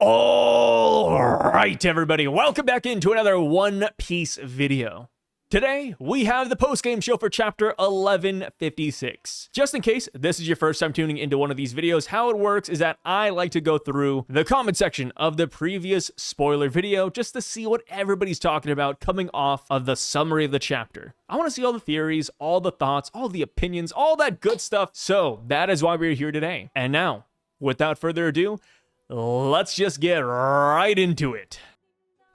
All right, everybody, welcome back into another One Piece video. Today, we have the post-game show for chapter 1156. Just in case this is your first time tuning into one of these videos, how it works is that I like to go through the comment section of the previous spoiler video just to see what everybody's talking about coming off of the summary of the chapter. I want to see all the theories, all the thoughts, all the opinions, all that good stuff. So that is why we're here today. And now, without further ado, let's just get right into it.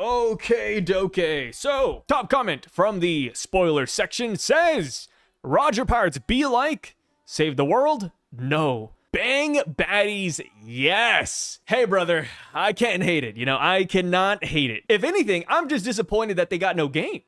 Okay, doke. So, top comment from the spoiler section says, Roger Pirates be like, save the world? No. Bang baddies, yes. Hey, brother, I can't hate it. I cannot hate it. If anything, I'm just disappointed that they got no game.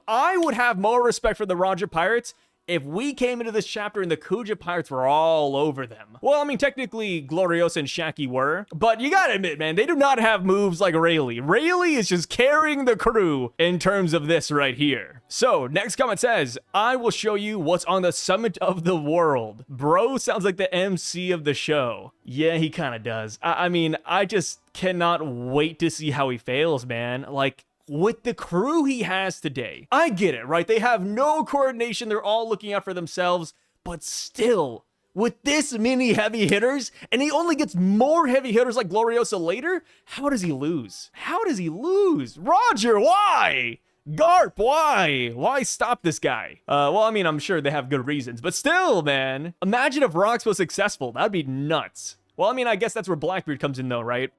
I would have more respect for the Roger Pirates if we came into this chapter and the Kuja Pirates were all over them. Well, I mean, technically, Gloriosa and Shaki were, but you gotta admit, man, they do not have moves like Rayleigh. Rayleigh is just carrying the crew in terms of this right here. So, next comment says, I will show you what's on the summit of the world. Bro sounds like the MC of the show. Yeah, he kind of does. I mean, I just cannot wait to see how he fails, man. Like, with the crew he has today, I get it, right? They have no coordination. They're all looking out for themselves. But still, with this many heavy hitters, and he only gets more heavy hitters like Gloriosa later, how does he lose? How does he lose? Roger, why? Garp, why? Why stop this guy? Well, I mean, I'm sure they have good reasons. But still, man, imagine if Rox was successful. That'd be nuts. Well, I mean, I guess that's where Blackbeard comes in, though, right?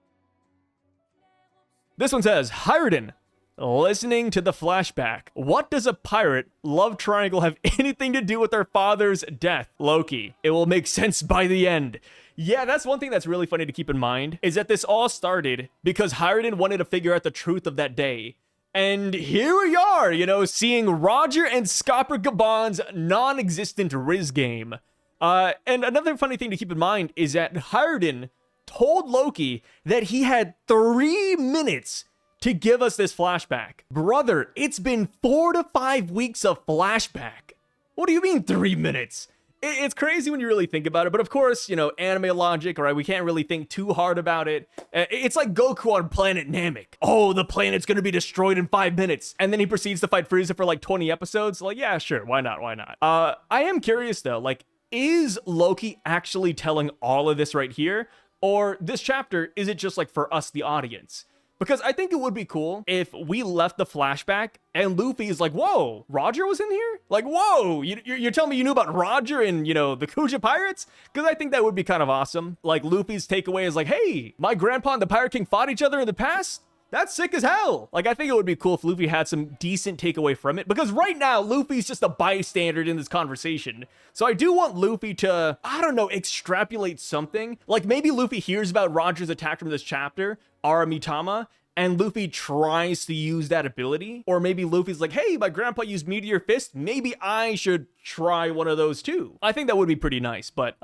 This one says, Hiredin. Listening to the flashback. What does a pirate love triangle have anything to do with their father's death? Loki. It will make sense by the end. Yeah, that's one thing that's really funny to keep in mind, is that this all started because Hiredin wanted to figure out the truth of that day. And here we are, seeing Roger and Scopper Gabon's non-existent Riz game. And another funny thing to keep in mind is that Hiredin told Loki that he had 3 minutes to give us this flashback. Brother, it's been 4 to 5 weeks of flashback. What do you mean 3 minutes? It's crazy when you really think about it, but of course, anime logic, right? We can't really think too hard about it. It's like Goku on planet Namek. Oh, the planet's gonna be destroyed in 5 minutes. And then he proceeds to fight Frieza for like 20 episodes. Like, yeah, sure, why not, why not? I am curious though, like, is Loki actually telling all of this right here? Or this chapter, is it just like for us, the audience? Because I think it would be cool if we left the flashback and Luffy is like, whoa, Roger was in here? Like, whoa, you're telling me you knew about Roger and, the Kuja Pirates? Because I think that would be kind of awesome. Like, Luffy's takeaway is like, hey, my grandpa and the Pirate King fought each other in the past? That's sick as hell. Like, I think it would be cool if Luffy had some decent takeaway from it. Because right now, Luffy's just a bystander in this conversation. So I do want Luffy to, I don't know, extrapolate something. Like, maybe Luffy hears about Roger's attack from this chapter, Aramitama, and Luffy tries to use that ability. Or maybe Luffy's like, hey, my grandpa used Meteor Fist. Maybe I should try one of those too. I think that would be pretty nice. But,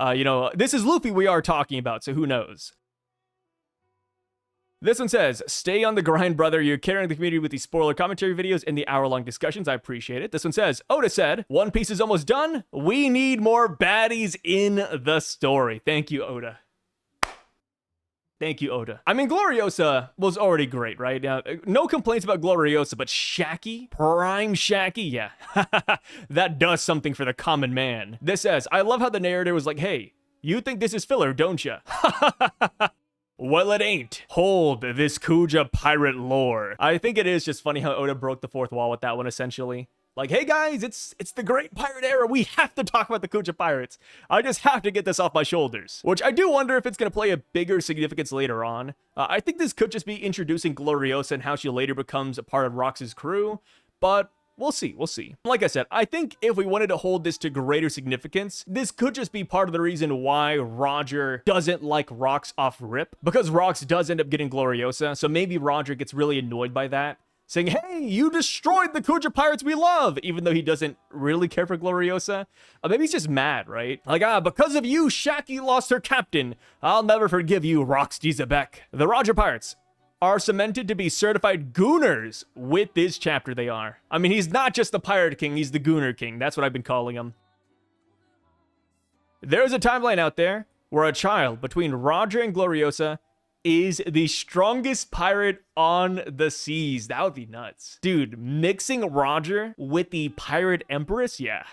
this is Luffy we are talking about, so who knows? This one says, stay on the grind, brother. You're carrying the community with these spoiler commentary videos and the hour-long discussions. I appreciate it. This one says, Oda said, One Piece is almost done. We need more baddies in the story. Thank you, Oda. Thank you, Oda. I mean, Gloriosa was already great, right? No complaints about Gloriosa, but Shaki? Prime Shaki? Yeah. That does something for the common man. This says, I love how the narrator was like, hey, you think this is filler, don't ya? Well, it ain't. Hold this Kuja pirate lore. I think it is just funny how Oda broke the fourth wall with that one, essentially. Like, hey guys, it's the great pirate era. We have to talk about the Kuja pirates. I just have to get this off my shoulders. Which I do wonder if it's going to play a bigger significance later on. I think this could just be introducing Gloriosa and how she later becomes a part of Rox's crew. But we'll see, we'll see. Like I said, I think if we wanted to hold this to greater significance, this could just be part of the reason why Roger doesn't like Rox off rip. Because Rox does end up getting Gloriosa, so maybe Roger gets really annoyed by that, saying, hey, you destroyed the Kuja pirates we love, even though he doesn't really care for Gloriosa. Maybe he's just mad, right? Like, because of you, Shaki lost her captain. I'll never forgive you, Rox Xebec. The Roger Pirates are cemented to be certified gooners with this chapter. They are. I mean, he's not just the Pirate King, he's the Gooner King. That's what I've been calling him. There's a timeline out there where a child between Roger and Gloriosa is the strongest pirate on the seas. That would be nuts. Dude, mixing Roger with the pirate empress? Yeah.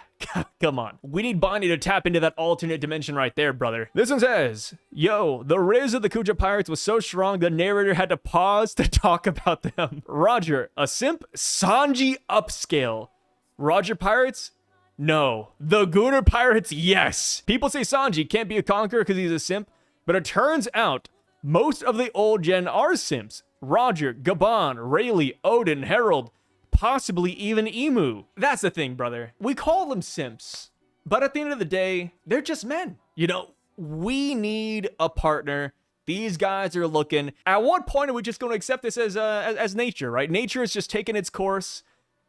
Come on. We need Bonnie to tap into that alternate dimension right there, brother. This one says, yo, the riz of the Kuja pirates was so strong the narrator had to pause to talk about them. Roger, a simp? Sanji upscale. Roger pirates? No. The Gunner pirates? Yes. People say Sanji can't be a conqueror because he's a simp, but it turns out most of the old gen are simps. Roger, Gabon, Rayleigh, Odin, Herald, possibly even Emu. That's the thing, brother. We call them simps, but at the end of the day, they're just men. You know, we need a partner. These guys are looking. At what point are we just going to accept this as nature, right? Nature is just taking its course.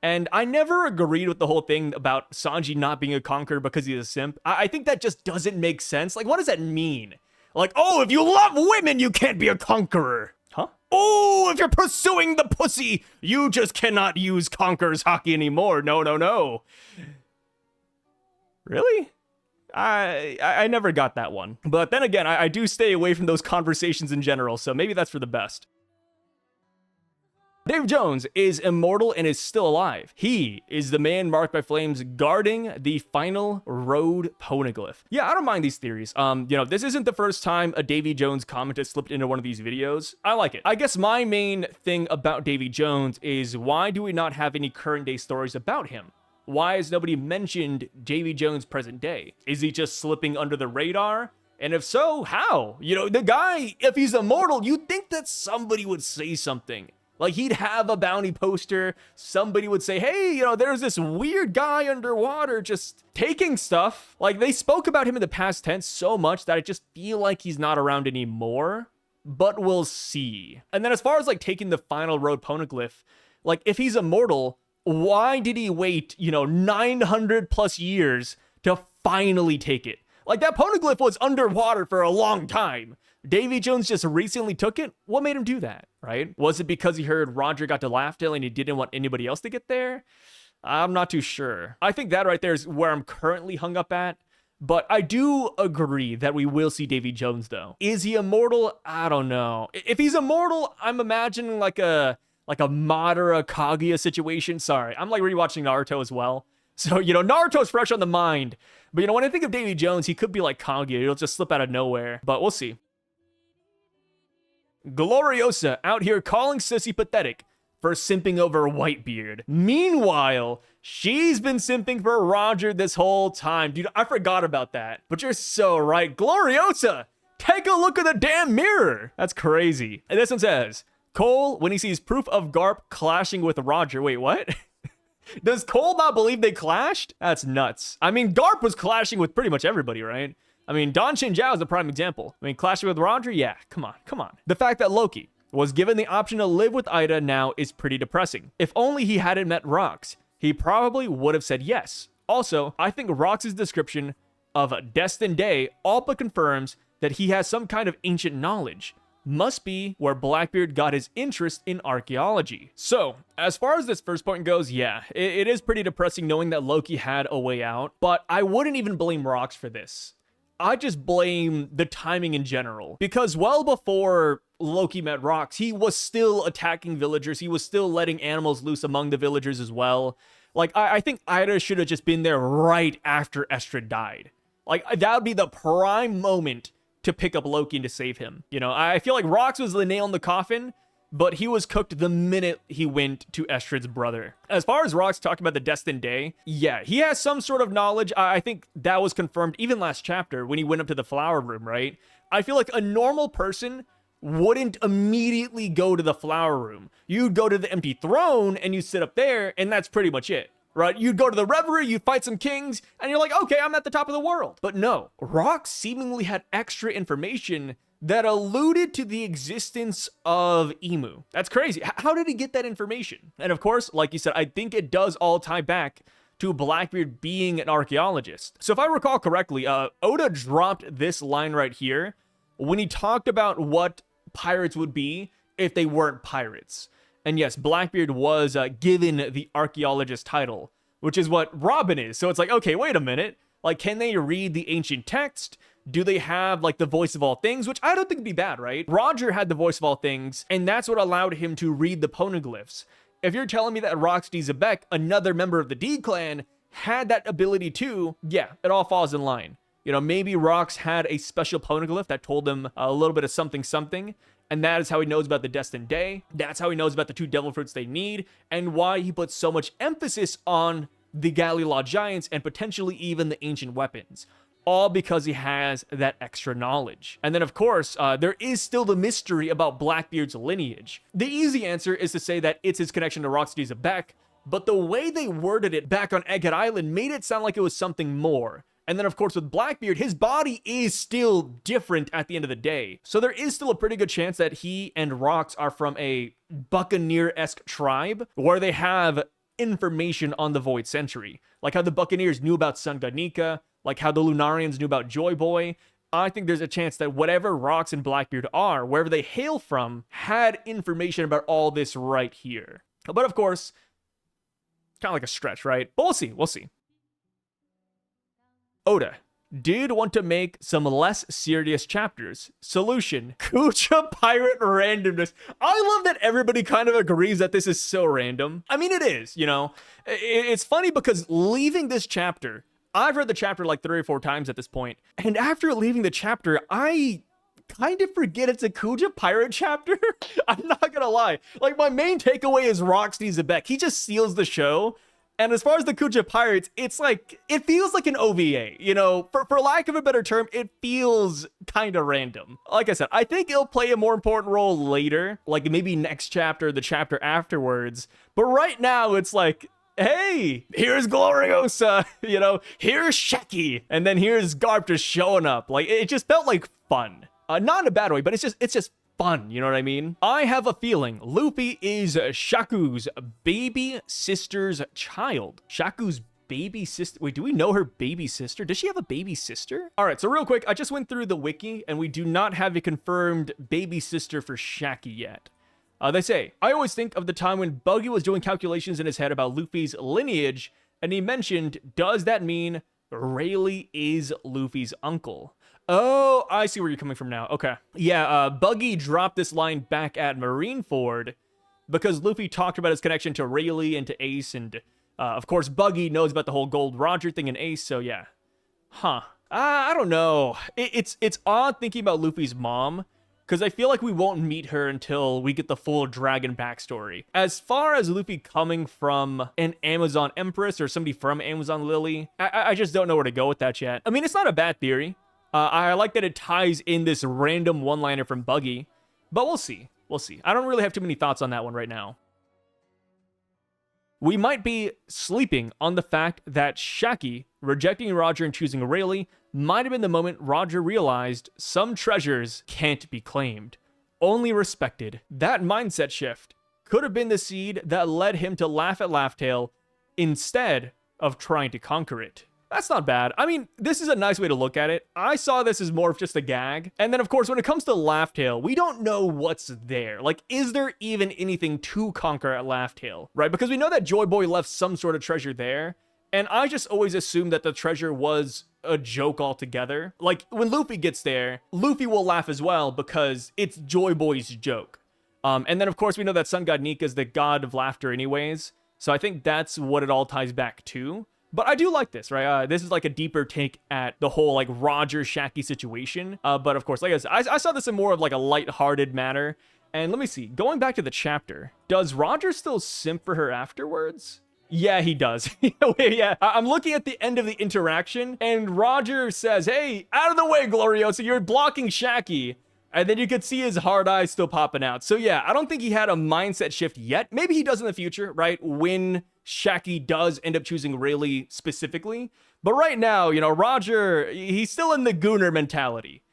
And I never agreed with the whole thing about Sanji not being a conqueror because he's a simp. I think that just doesn't make sense. Like, what does that mean? Like, oh, if you love women, you can't be a conqueror. Huh? Oh, if you're pursuing the pussy, you just cannot use conqueror's haki anymore. No, no, no. Really? I never got that one. But then again, I do stay away from those conversations in general, so maybe that's for the best. Davy Jones is immortal and is still alive. He is the man marked by flames guarding the final road poneglyph. Yeah, I don't mind these theories. This isn't the first time a Davy Jones comment has slipped into one of these videos. I like it. I guess my main thing about Davy Jones is why do we not have any current day stories about him? Why has nobody mentioned Davy Jones present day? Is he just slipping under the radar? And if so, how? You know, the guy, if he's immortal, you'd think that somebody would say something. Like, he'd have a bounty poster. Somebody would say, hey, you know, there's this weird guy underwater just taking stuff. Like, they spoke about him in the past tense so much that I just feel like he's not around anymore. But we'll see. And then as far as, like, taking the final road poneglyph, like, if he's immortal, why did he wait, 900 plus years to finally take it? Like, that poneglyph was underwater for a long time. Davy Jones just recently took it. What made him do that, right? Was it because he heard Roger got to Laughdale and he didn't want anybody else to get there? I'm not too sure. I think that right there is where I'm currently hung up at. But I do agree that we will see Davy Jones, though. Is he immortal? I don't know. If he's immortal, I'm imagining like a Madara Kaguya situation. Sorry, I'm like rewatching Naruto as well. So, Naruto's fresh on the mind. But, when I think of Davy Jones, he could be like Kaguya. He'll just slip out of nowhere. But we'll see. Gloriosa out here calling Sissy pathetic for simping over Whitebeard. Meanwhile, she's been simping for Roger this whole time. Dude, I forgot about that. But you're so right. Gloriosa, take a look at the damn mirror. That's crazy. And this one says, Cole, when he sees proof of Garp clashing with Roger. Wait, what? Does Cole not believe they clashed? That's nuts. I mean, Garp was clashing with pretty much everybody, right? I mean, Don Shinjiao is a prime example. I mean, clashing with Roger? Yeah, come on. The fact that Loki was given the option to live with Ida now is pretty depressing. If only he hadn't met Rox, he probably would have said yes. Also, I think Rox's description of Destined Day all but confirms that he has some kind of ancient knowledge. Must be where Blackbeard got his interest in archaeology. So, as far as this first point goes, yeah, it is pretty depressing knowing that Loki had a way out, but I wouldn't even blame Rox for this. I just blame the timing in general, because well before Loki met Rox, he was still attacking villagers. He was still letting animals loose among the villagers as well. Like, I think Ida should have just been there right after Estrid died. Like, that would be the prime moment to pick up Loki and to save him. I feel like Rox was the nail in the coffin, but he was cooked the minute he went to Estrid's brother. As far as Rox talking about the Destined Day, yeah, he has some sort of knowledge. I think that was confirmed even last chapter when he went up to the flower room, right? I feel like a normal person wouldn't immediately go to the flower room. You'd go to the empty throne and you sit up there, and that's pretty much it, right? You'd go to the reverie, you'd fight some kings, and you're like, okay, I'm at the top of the world. But no, Rox seemingly had extra information that alluded to the existence of Emu. That's crazy. How did he get that information? And of course, like you said, I think it does all tie back to Blackbeard being an archaeologist. So if I recall correctly, Oda dropped this line right here when he talked about what pirates would be if they weren't pirates. And yes, Blackbeard was given the archaeologist title, which is what Robin is. So it's like, okay, wait a minute. Like, can they read the ancient text? Do they have like the voice of all things, which I don't think would be bad, right? Roger had the voice of all things, and that's what allowed him to read the poneglyphs. If you're telling me that Roxy Xebec, another member of the D clan, had that ability too, yeah, it all falls in line. You know, maybe Rox had a special poneglyph that told him a little bit of something something, and that is how he knows about the Destined Day. That's how he knows about the 2 devil fruits they need, and why he puts so much emphasis on the Galley Law Giants and potentially even the ancient weapons. All because he has that extra knowledge. And then, of course, there is still the mystery about Blackbeard's lineage. The easy answer is to say that it's his connection to Roxy Xebec, but the way they worded it back on Egghead Island made it sound like it was something more. And then, of course, with Blackbeard, his body is still different at the end of the day. So there is still a pretty good chance that he and Rox are from a Buccaneer-esque tribe where they have information on the Void Century. Like how the Buccaneers knew about Sun God Nika, like how the Lunarians knew about Joy Boy. I think there's a chance that whatever Rox and Blackbeard are, wherever they hail from, had information about all this right here. But of course, kind of like a stretch, right? But we'll see, we'll see. Oda did want to make some less serious chapters. Solution: Kuja pirate randomness. I love that everybody kind of agrees that this is so random. I mean, it is, you know. It's funny because leaving this chapter, I've read the chapter like 3 or 4 times at this point, and after leaving the chapter, I kind of forget it's a Kuja pirate chapter. I'm not gonna lie. Like, my main takeaway is Roxy Xebec. He just steals the show. And as far as the Kuja Pirates, it's like, it feels like an OVA, you know, for lack of a better term, it feels kind of random. Like I said, I think it'll play a more important role later, like maybe next chapter, the chapter afterwards. But right now, it's like, hey, here's Gloriosa, you know, here's Shaki, and then here's Garp just showing up. Like, it just felt like fun. Not in a bad way, but it's just fun, you know what I mean? I have a feeling Luffy is Shaku's baby sister's child. Shaku's baby sister. Wait, do we know her baby sister? Does she have a baby sister? All right, so real quick, I just went through the wiki and we do not have a confirmed baby sister for Shaki yet. They say, I always think of the time when Buggy was doing calculations in his head about Luffy's lineage, and he mentioned, does that mean Rayleigh is Luffy's uncle? Oh, I see where you're coming from now. Okay. Yeah, Buggy dropped this line back at Marineford because Luffy talked about his connection to Rayleigh and to Ace, and of course, Buggy knows about the whole Gold Roger thing and Ace, so yeah. Huh. I don't know. It's odd thinking about Luffy's mom, because I feel like we won't meet her until we get the full dragon backstory. As far as Luffy coming from an Amazon Empress or somebody from Amazon Lily, I just don't know where to go with that yet. I mean, it's not a bad theory. I like that it ties in this random one-liner from Buggy, but we'll see. We'll see. I don't really have too many thoughts on that one right now. We might be sleeping on the fact that Shaki rejecting Roger and choosing Rayleigh might have been the moment Roger realized some treasures can't be claimed, only respected. That mindset shift could have been the seed that led him to laugh at Laughtail instead of trying to conquer it. That's not bad. I mean, this is a nice way to look at it. I saw this as more of just a gag. And then, of course, when it comes to Laughtail, we don't know what's there. Like, is there even anything to conquer at Laughtail, right? Because we know that Joy Boy left some sort of treasure there. And I just always assumed that the treasure was a joke altogether. Like, when Luffy gets there, Luffy will laugh as well because it's Joy Boy's joke. And then, of course, we know that Sun God Nika is the god of laughter anyways. So I think that's what it all ties back to. But I do like this, right? This is like a deeper take at the whole like Roger Shaki situation. But of course, like I said, I saw this in more of like a lighthearted manner. And let me see, going back to the chapter, does Roger still simp for her afterwards? Yeah, he does. Yeah, I'm looking at the end of the interaction and Roger says, hey, out of the way, Gloriosa, you're blocking Shaki. And then you could see his hard eyes still popping out. So yeah, I don't think he had a mindset shift yet. Maybe he does in the future, right? When Shaki does end up choosing Rayleigh specifically. But right now, you know, Roger, he's still in the Gooner mentality.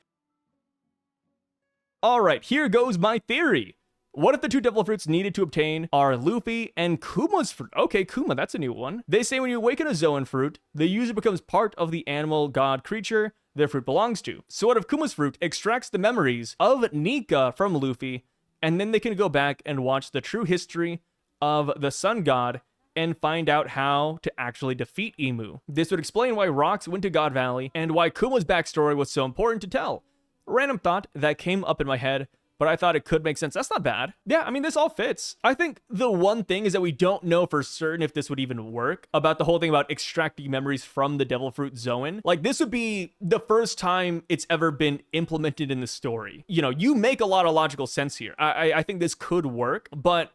All right, here goes my theory. What if the 2 devil fruits needed to obtain are Luffy and Kuma's fruit? Okay, Kuma, that's a new one. They say when you awaken a Zoan fruit, the user becomes part of the animal god creature their fruit belongs to. So what if Kuma's fruit extracts the memories of Nika from Luffy, and then they can go back and watch the true history of the sun god and find out how to actually defeat Emu. This would explain why Rocks went to God Valley and why Kuma's backstory was so important to tell. Random thought that came up in my head, but I thought it could make sense. That's not bad. Yeah, I mean, this all fits. I think the one thing is that we don't know for certain if this would even work about the whole thing about extracting memories from the Devil Fruit Zoan. Like, this would be the first time it's ever been implemented in the story. You know, you make a lot of logical sense here. I think this could work, but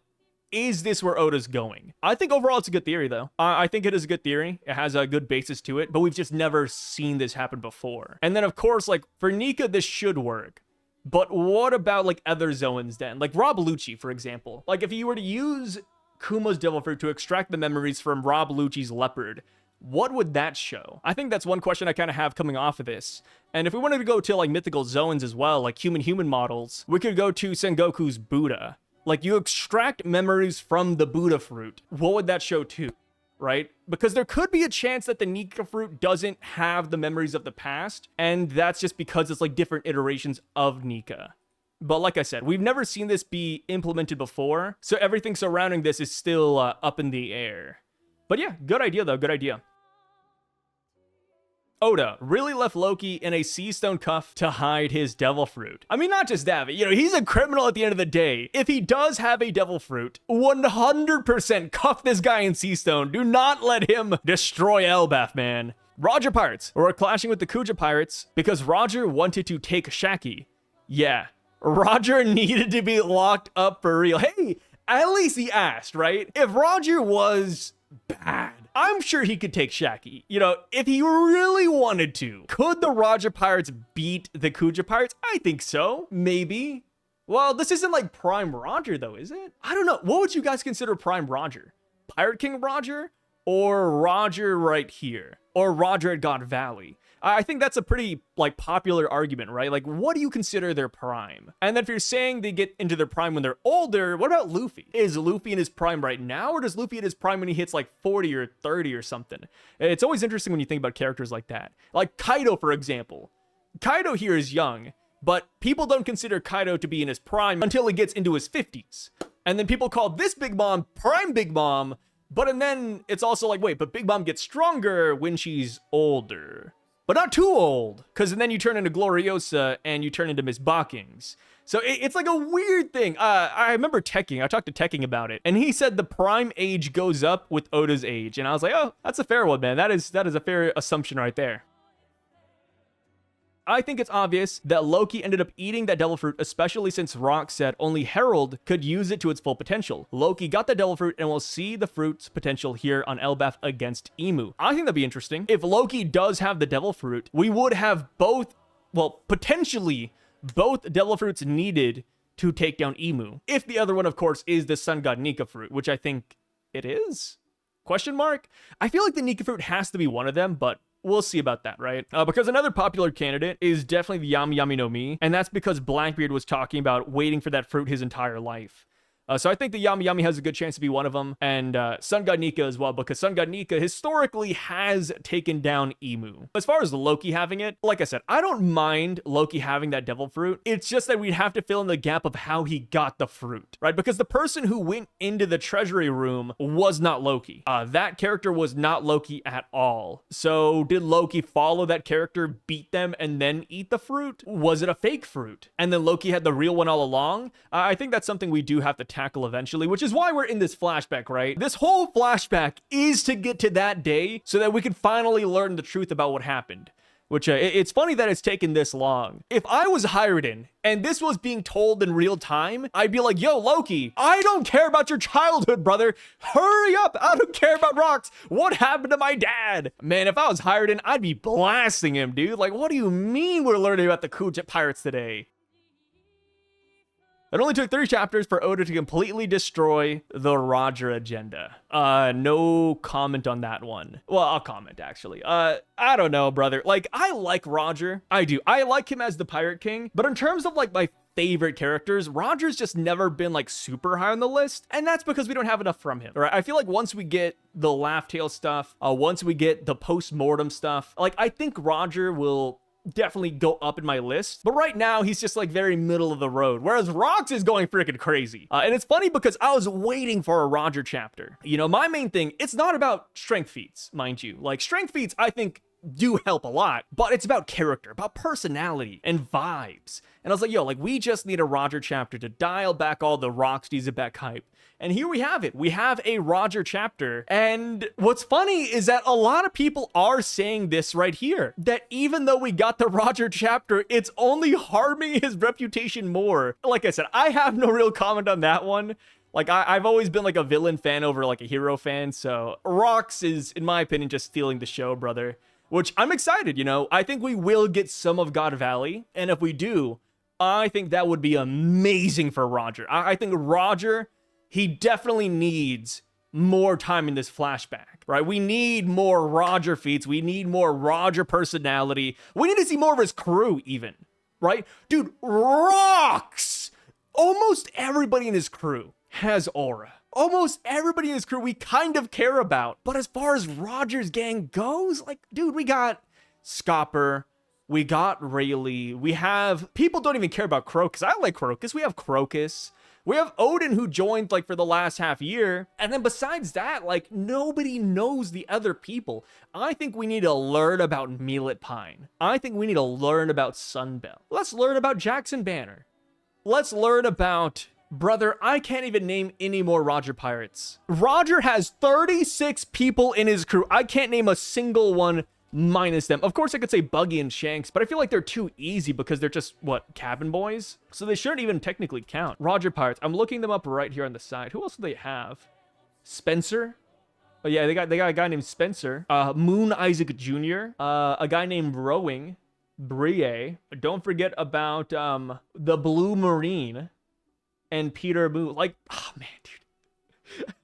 is this where Oda's going? I think overall it's a good theory, though. I think it is a good theory. It has a good basis to it, but we've just never seen this happen before. And then, of course, like, for Nika, this should work. But what about, like, other Zoans then? Like Rob Lucci, for example. Like, if you were to use Kuma's Devil Fruit to extract the memories from Rob Lucci's leopard, what would that show? I think that's one question I kind of have coming off of this. And if we wanted to go to, like, mythical Zoans as well, like human models, we could go to Sengoku's Buddha. Like, you extract memories from the Buddha fruit. What would that show too? Right? Because there could be a chance that the Nika fruit doesn't have the memories of the past, and that's just because it's like different iterations of Nika. But like I said, we've never seen this be implemented before, so everything surrounding this is still up in the air. But yeah, good idea though, good idea. Oda really left Loki in a sea stone cuff to hide his devil fruit. I mean, not just that, but, you know, he's a criminal at the end of the day. If he does have a devil fruit, 100% cuff this guy in sea stone. Do not let him destroy Elbaf, man. Roger pirates were clashing with the Kuja pirates because Roger wanted to take Shaki. Yeah, Roger needed to be locked up for real. Hey, at least he asked, right? If Roger was bad, I'm sure he could take Shaki. You know, if he really wanted to. Could the Roger Pirates beat the Kuja Pirates? I think so. Maybe. Well, this isn't like Prime Roger, though, is it? I don't know. What would you guys consider Prime Roger? Pirate King Roger? Or Roger right here? Or Roger at God Valley? I think that's a pretty, like, popular argument, right? Like, what do you consider their prime? And then if you're saying they get into their prime when they're older, what about Luffy? Is Luffy in his prime right now, or does Luffy hit his prime when he hits, like, 40 or 30 or something? It's always interesting when you think about characters like that. Like Kaido, for example. Kaido here is young, but people don't consider Kaido to be in his prime until he gets into his 50s. And then people call this Big Mom Prime Big Mom, and then it's also like, wait, but Big Mom gets stronger when she's older. But not too old, because then you turn into Gloriosa and you turn into Miss Bockings. So it's like a weird thing. I remember I talked to Tekking about it, and he said the prime age goes up with Oda's age. And I was like, oh, that's a fair one, man. That is a fair assumption right there. I think it's obvious that Loki ended up eating that devil fruit, especially since Rock said only Herald could use it to its full potential. Loki got the devil fruit, and we'll see the fruit's potential here on Elbaf against Emu. I think that'd be interesting. If Loki does have the devil fruit, we would have both, well, potentially both devil fruits needed to take down Emu. If the other one, of course, is the Sun God Nika fruit, which I think it is? Question mark? I feel like the Nika fruit has to be one of them, but we'll see about that, right? Because another popular candidate is definitely the Yami Yami no Mi, and that's because Blackbeard was talking about waiting for that fruit his entire life. So I think the Yami Yami has a good chance to be one of them, and Sun God Nika as well, because Sun God Nika historically has taken down Emu. As far as Loki having it, like I said, I don't mind Loki having that devil fruit. It's just that we'd have to fill in the gap of how he got the fruit, right? Because the person who went into the treasury room was not Loki. That character was not Loki at all. So did Loki follow that character, beat them, and then eat the fruit? Was it a fake fruit? And then Loki had the real one all along? I think that's something we do have to tackle eventually, which is why we're in this flashback, right? This whole flashback is to get to that day so that we can finally learn the truth about what happened. Which, it's funny that it's taken this long. If I was Hiruden and this was being told in real time, I'd be like, yo, Loki, I don't care about your childhood, brother. Hurry up. I don't care about rocks. What happened to my dad? Man, if I was Hiruden, I'd be blasting him, dude. Like, what do you mean we're learning about the Kuja pirates today? It only took 3 chapters for Oda to completely destroy the Roger agenda. No comment on that one. Well, I'll comment, actually. I don't know, brother. Like, I like Roger. I do. I like him as the Pirate King. But in terms of, like, my favorite characters, Roger's just never been, like, super high on the list. And that's because we don't have enough from him, right? I feel like once we get the Laugh Tale stuff, once we get the post-mortem stuff, like, I think Roger will definitely go up in my list. But right now, he's just like very middle of the road. Whereas Rocks is going freaking crazy. And it's funny because I was waiting for a Roger chapter. You know, my main thing, it's not about strength feats, mind you. Like, strength feats, I think, do help a lot, but it's about character, about personality and vibes. And I was like, yo, like, we just need a Roger chapter to dial back all the Rocks Xebec hype. And here we have it. We have a Roger chapter. And what's funny is that a lot of people are saying this right here, that even though we got the Roger chapter, it's only harming his reputation more. Like I said, I have no real comment on that one. Like, I've always been like a villain fan over like a hero fan. So Rocks is, in my opinion, just stealing the show, brother. Which I'm excited, you know. I think we will get some of God Valley. And if we do, I think that would be amazing for Roger. I think Roger, he definitely needs more time in this flashback, right? We need more Roger feats. We need more Roger personality. We need to see more of his crew even, right? Dude, Rocks! Almost everybody in his crew has aura. Almost everybody in his crew we kind of care about. But as far as Roger's gang goes, like, dude, we got Scopper, we got Rayleigh, we have... People don't even care about Crocus. I like Crocus. We have Crocus. We have Odin, who joined, like, for the last half year. And then besides that, like, nobody knows the other people. I think we need to learn about Mealet Pine. I think we need to learn about Sunbell. Let's learn about Jackson Banner. Let's learn about... Brother, I can't even name any more Roger pirates. Roger has 36 people in his crew. I can't name a single one minus them. Of course, I could say Buggy and Shanks, but I feel like they're too easy because they're just, what, cabin boys? So they shouldn't even technically count. Roger pirates. I'm looking them up right here on the side. Who else do they have? Spencer? Oh, yeah, they got a guy named Spencer. Moon Isaac Jr. A guy named Rowing. Brie. Don't forget about the Blue Marine. And Peter Boo, like, oh man, dude.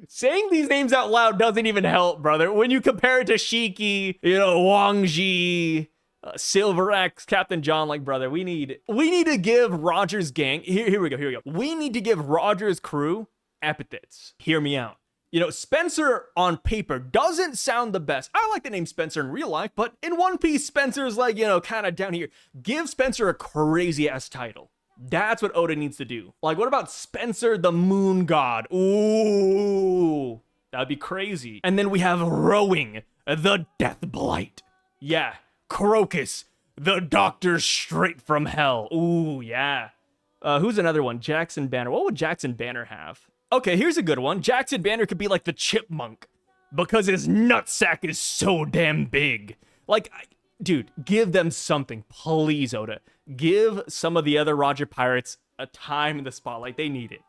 Saying these names out loud doesn't even help, brother. When you compare it to Shiki, you know, Wang Ji, Silver X, Captain John, like, brother, we need to give Roger's gang, here we go. We need to give Roger's crew epithets. Hear me out. You know, Spencer on paper doesn't sound the best. I like the name Spencer in real life, but in One Piece, Spencer's like, you know, kind of down here. Give Spencer a crazy ass title. That's what Oda needs to do. Like, what about Spencer the Moon God? Ooh, that'd be crazy. And then we have Rowing, the Death Blight. Yeah, Crocus, the Doctor straight from hell. Ooh, yeah. Who's another one? Jackson Banner. What would Jackson Banner have? Okay, here's a good one. Jackson Banner could be like the chipmunk because his nutsack is so damn big. Like, dude, give them something, please, Oda. Give some of the other Roger pirates a time in the spotlight. They need it.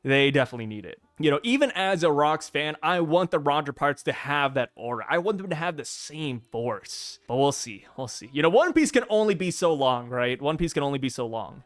They definitely need it. You know, even as a Rocks fan, I want the Roger pirates to have that aura. I want them to have the same force. But we'll see. We'll see. You know, One Piece can only be so long, right? One Piece can only be so long.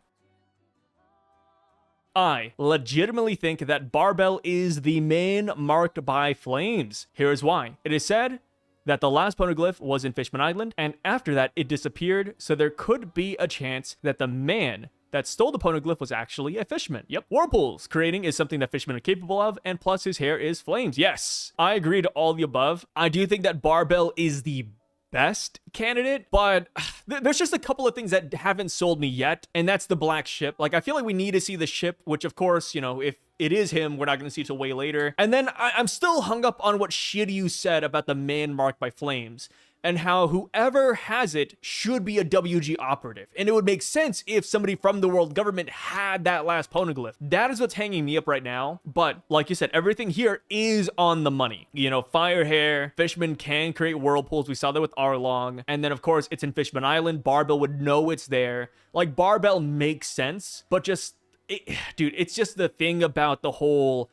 I legitimately think that Barbell is the man marked by flames. Here's why. It is said that the last poneglyph was in Fishman Island, and after that, it disappeared, so there could be a chance that the man that stole the poneglyph was actually a fishman. Yep. Whirlpools creating is something that fishmen are capable of, and plus his hair is flames. Yes, I agree to all the above. I do think that Barbell is the best candidate, but there's just a couple of things that haven't sold me yet, and that's the black ship. Like, I feel like we need to see the ship, which of course, you know, if it is him, we're not going to see it till way later. And then I'm still hung up on what Shiryu said about the man marked by flames, and how whoever has it should be a WG operative. And it would make sense if somebody from the world government had that last poneglyph. That is what's hanging me up right now. But like you said, everything here is on the money. You know, fire hair, Fishman can create whirlpools. We saw that with Arlong. And then of course, it's in Fishman Island. Barbell would know it's there. Like, Barbell makes sense, but just, dude, it's just the thing about the whole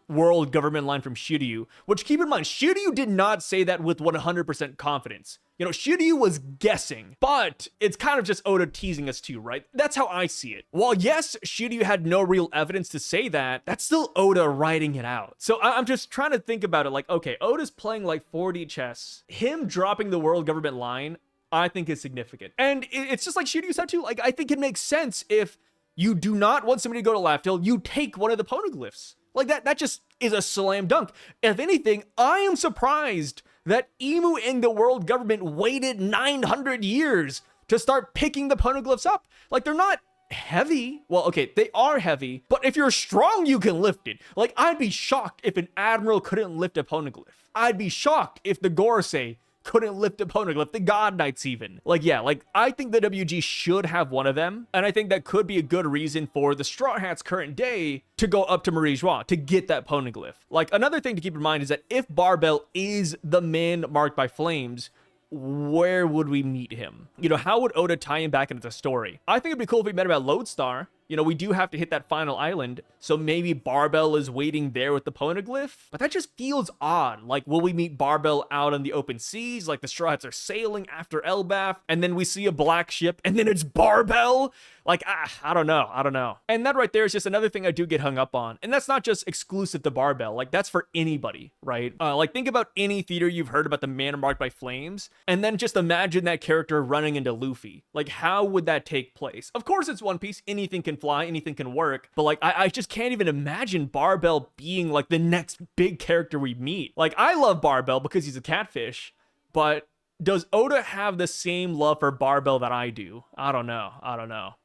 world government line from Shiryu, which, keep in mind, Shiryu did not say that with 100% confidence. You know, Shiryu was guessing, but it's kind of just Oda teasing us too, right? That's how I see it. While yes, Shiryu had no real evidence to say that, that's still Oda writing it out. So I'm just trying to think about it like, okay, Oda's playing like 4D chess. Him dropping the world government line, I think is significant. And it's just like Shiryu said too, like, I think it makes sense if you do not want somebody to go to Laugh Hill, you take one of the poneglyphs. Like, that just is a slam dunk. If anything, I am surprised that Emu and the world government waited 900 years to start picking the poneglyphs up. Like, they're not heavy. Well, okay, they are heavy, but if you're strong, you can lift it. Like, I'd be shocked if an admiral couldn't lift a poneglyph. I'd be shocked if the Gorosei couldn't lift a poneglyph, the God Knights even. Like, yeah, like, I think the WG should have one of them, and I think that could be a good reason for the Straw Hats current day to go up to Marie Joie to get that poneglyph. Like, another thing to keep in mind is that if Barbell is the man marked by flames, where would we meet him? You know, how would Oda tie him back into the story? I think it'd be cool if we met him at Lodestar. You know, we do have to hit that final island, so maybe Barbell is waiting there with the poneglyph, but that just feels odd. Like, will we meet Barbell out on the open seas, like the Straw Hats are sailing after Elbaf, and then we see a black ship, and then it's Barbell? Like, I don't know. And that right there is just another thing I do get hung up on, and that's not just exclusive to Barbell, like, that's for anybody, right? Like, think about any theater you've heard about the man marked by flames, and then just imagine that character running into Luffy. Like, how would that take place? Of course it's One Piece, anything can fly, anything can work, but like, I just can't even imagine Barbell being like the next big character we meet. Like, I love Barbell because he's a catfish, but does Oda have the same love for Barbell that I do? I don't know.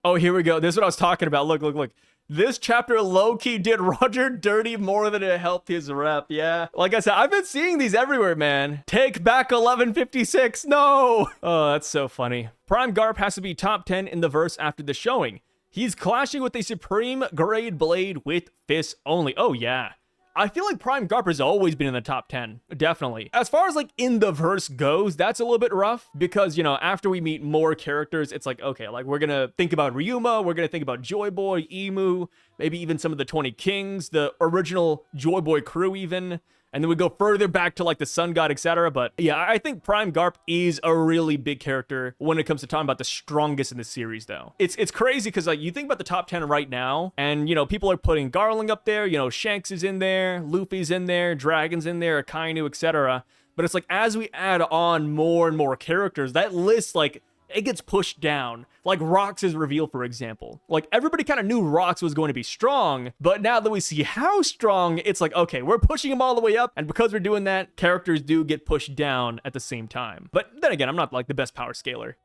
Oh, here we go. This is what I was talking about. Look. This chapter low-key did Roger dirty more than it helped his rep. Yeah. Like I said, I've been seeing these everywhere, man. Take back 1156. No. Oh, that's so funny. Prime Garp has to be top 10 in the verse after the showing. He's clashing with a supreme grade blade with fists only. Oh, yeah. I feel like Prime Garp has always been in the top 10. Definitely. As far as like in the verse goes, that's a little bit rough because, you know, after we meet more characters, it's like, okay, like we're going to think about Ryuma. We're going to think about Joy Boy, Emu, maybe even some of the 20 Kings, the original Joy Boy crew even. And then we go further back to like the Sun God, etc. But yeah, I think Prime Garp is a really big character when it comes to talking about the strongest in the series, though. It's crazy because like you think about the top 10 right now, and you know, people are putting Garling up there, you know, Shanks is in there, Luffy's in there, Dragon's in there, Akainu, etc. But it's like as we add on more and more characters, that list like it gets pushed down. Like Rox is revealed, for example. Like everybody kind of knew Rox was going to be strong, but now that we see how strong, it's like, okay, we're pushing him all the way up. And because we're doing that, characters do get pushed down at the same time. But then again, I'm not like the best power scaler.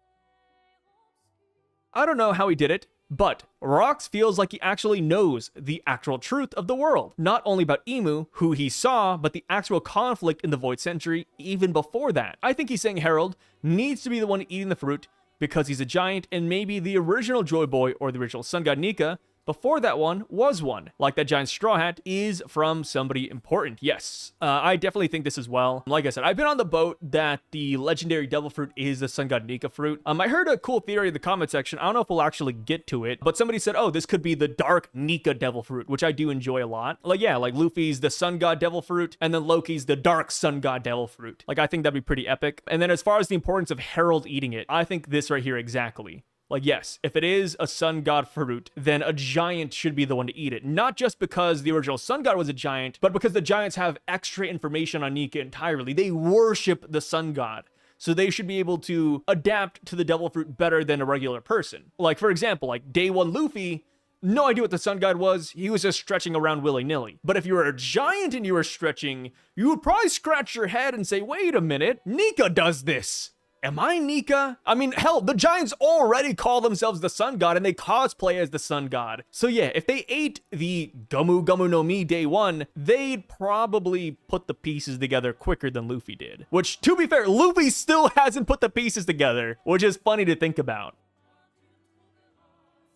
I don't know how he did it, but Rox feels like he actually knows the actual truth of the world. Not only about Emu, who he saw, but the actual conflict in the Void Century even before that. I think he's saying Herald needs to be the one eating the fruit because he's a giant, and maybe the original Joy Boy or the original Sun God Nika before that one was one. Like that giant straw hat is from somebody important. Yes, I definitely think this as well. Like I said, I've been on the boat that the legendary devil fruit is the Sun God Nika fruit. I heard a cool theory in the comment section. I don't know if we'll actually get to it, but somebody said, oh, this could be the dark Nika devil fruit, which I do enjoy a lot. Like, yeah, like Luffy's the Sun God devil fruit, and then Loki's the dark Sun God devil fruit. Like, I think that'd be pretty epic. And then as far as the importance of Herald eating it, I think this right here exactly. Like, yes, if it is a sun god fruit, then a giant should be the one to eat it. Not just because the original sun god was a giant, but because the giants have extra information on Nika entirely. They worship the sun god. So they should be able to adapt to the devil fruit better than a regular person. Like, for example, like day one Luffy, no idea what the sun god was. He was just stretching around willy-nilly. But if you were a giant and you were stretching, you would probably scratch your head and say, wait a minute, Nika does this. Am I Nika? I mean, hell, the Giants already call themselves the Sun God and they cosplay as the Sun God. So yeah, if they ate the Gomu Gomu no Mi day one, they'd probably put the pieces together quicker than Luffy did. Which, to be fair, Luffy still hasn't put the pieces together, which is funny to think about.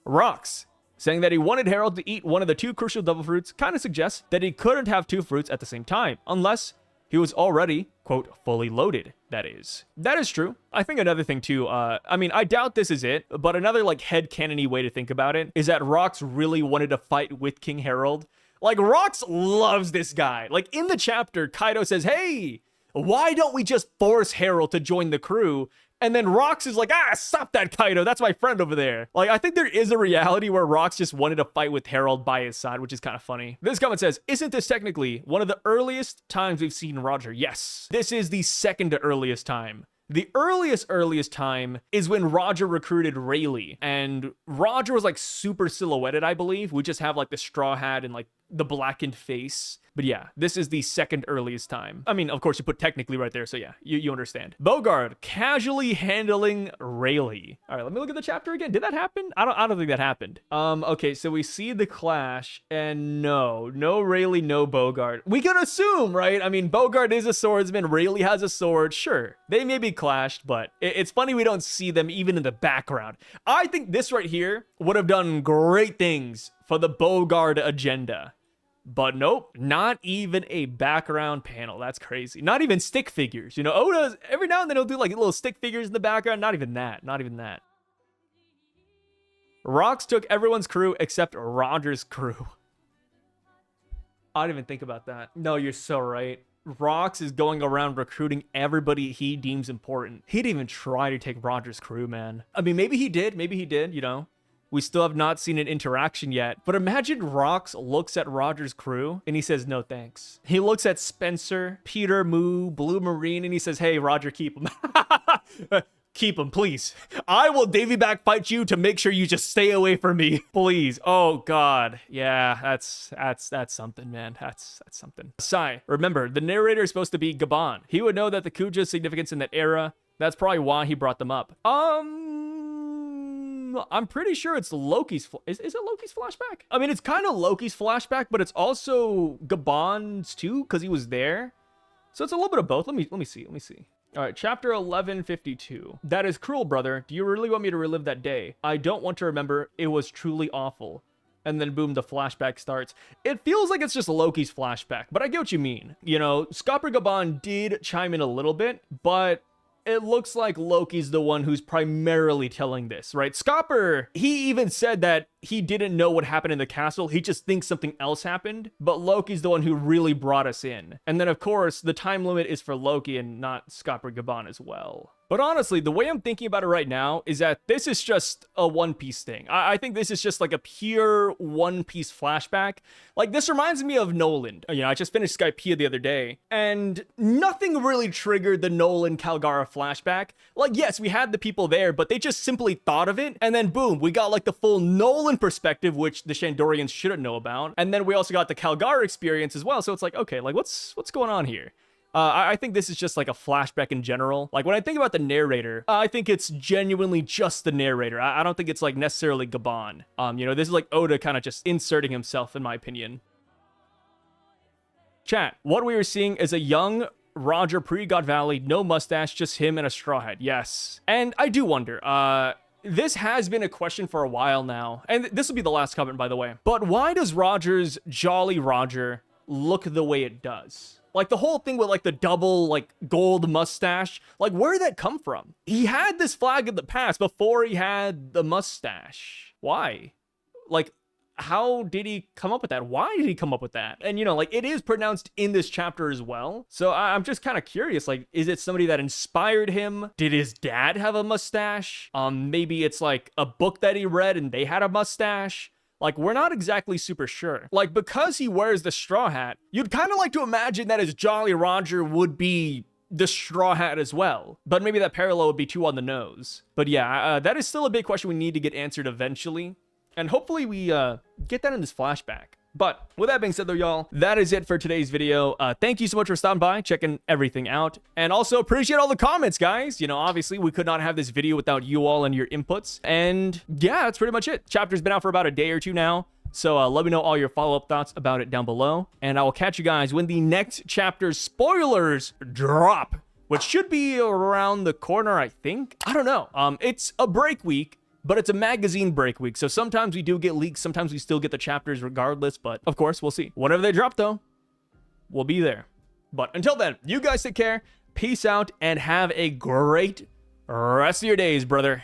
Rox, saying that he wanted Herald to eat one of the two crucial devil fruits, kind of suggests that he couldn't have two fruits at the same time, unless he was already, quote, fully loaded, that is. That is true. I think another thing too, I mean, I doubt this is it, but another like headcanon-y way to think about it is that Rox really wanted to fight with King Herald. Like, Rox loves this guy. Like, in the chapter, Kaido says, hey, why don't we just force Herald to join the crew? And then Rox is like, stop that, Kaido. That's my friend over there. Like, I think there is a reality where Rox just wanted to fight with Herald by his side, which is kind of funny. This comment says, isn't this technically one of the earliest times we've seen Roger? Yes. This is the second to earliest time. The earliest time is when Roger recruited Rayleigh, and Roger was like super silhouetted, I believe. We just have like the straw hat and like the blackened face. But yeah, this is the second earliest time. I mean, of course, you put technically right there, so yeah, you understand. Bogard casually handling Rayleigh. All right, let me look at the chapter again. Did that happen? I don't think that happened. Okay, so we see the clash, and no Rayleigh, no Bogard. We can assume, right? I mean, Bogard is a swordsman, Rayleigh has a sword. Sure, they may be clashed, but it's funny we don't see them even in the background. I think this right here would have done great things for the Bogard agenda. But nope, not even a background panel. That's crazy. Not even stick figures. You know, Oda's, every now and then he'll do like little stick figures in the background. Not even that. Not even that. Rocks took everyone's crew except Roger's crew. I didn't even think about that. No, you're so right. Rocks is going around recruiting everybody he deems important. He didn't even try to take Roger's crew, man. I mean, maybe he did, you know. We still have not seen an interaction yet. But imagine Rocks looks at Roger's crew and he says, no thanks. He looks at Spencer, Peter, Moo, Blue Marine, and he says, hey, Roger, keep him. Keep him, please. I will Davy back fight you to make sure you just stay away from me. Please. Oh, God. Yeah, that's something, man. That's something. Sai, remember, the narrator is supposed to be Gabon. He would know that the Kuja's significance in that era. That's probably why he brought them up. I'm pretty sure it's Loki's. Is it Loki's flashback? I mean, it's kind of Loki's flashback, but it's also Gabon's too, because he was there. So it's a little bit of both. Let me see. All right, chapter 1152. That is cruel, brother. Do you really want me to relive that day? I don't want to remember. It was truly awful. And then boom, the flashback starts. It feels like it's just Loki's flashback, but I get what you mean. You know, Scopper Gabon did chime in a little bit, but it looks like Loki's the one who's primarily telling this, right? Scopper, he even said that he didn't know what happened in the castle. He just thinks something else happened, but Loki's the one who really brought us in. And then, of course, the time limit is for Loki and not Scopper Gabon as well. But honestly, the way I'm thinking about it right now is that this is just a One Piece thing. I think this is just like a pure One Piece flashback. Like, this reminds me of Nolan. You know, I just finished Skypiea the other day, and nothing really triggered the Nolan Calgara flashback. Like, yes, we had the people there, but they just simply thought of it, and then boom, we got like the full Nolan perspective, which the Shandorians shouldn't know about. And then we also got the Calgara experience as well. So it's like, okay, like what's going on here? I think this is just like a flashback in general. Like when I think about the narrator, I think it's genuinely just the narrator. I don't think it's like necessarily Gabon. You know, this is like Oda kind of just inserting himself, in my opinion. Chat, what we are seeing is a young Roger pre-God Valley, no mustache, just him and a straw hat. Yes. And I do wonder, this has been a question for a while now, and this will be the last comment, by the way. But why does Roger's Jolly Roger look the way it does? Like the whole thing with like the double like gold mustache, like where did that come from? He had this flag in the past before he had the mustache. Why? Like, how did he come up with that? Why did he come up with that? And you know, like it is pronounced in this chapter as well. So I'm just kind of curious, like, is it somebody that inspired him? Did his dad have a mustache? Maybe it's like a book that he read and they had a mustache. Like, we're not exactly super sure. Like, because he wears the straw hat, you'd kind of like to imagine that his Jolly Roger would be the straw hat as well. But maybe that parallel would be too on the nose. But yeah, that is still a big question we need to get answered eventually. And hopefully we get that in this flashback. But with that being said though, y'all, that is it for today's video. Thank you so much for stopping by, checking everything out. And also appreciate all the comments, guys. You know, obviously we could not have this video without you all and your inputs. And yeah, that's pretty much it. Chapter's been out for about a day or two now. So let me know all your follow-up thoughts about it down below. And I will catch you guys when the next chapter's spoilers drop, which should be around the corner, I think. I don't know. It's a break week, but it's a magazine break week, so sometimes we do get leaks, sometimes we still get the chapters regardless, but of course, we'll see. Whenever they drop, though, we'll be there. But until then, you guys take care, peace out, and have a great rest of your days, brother.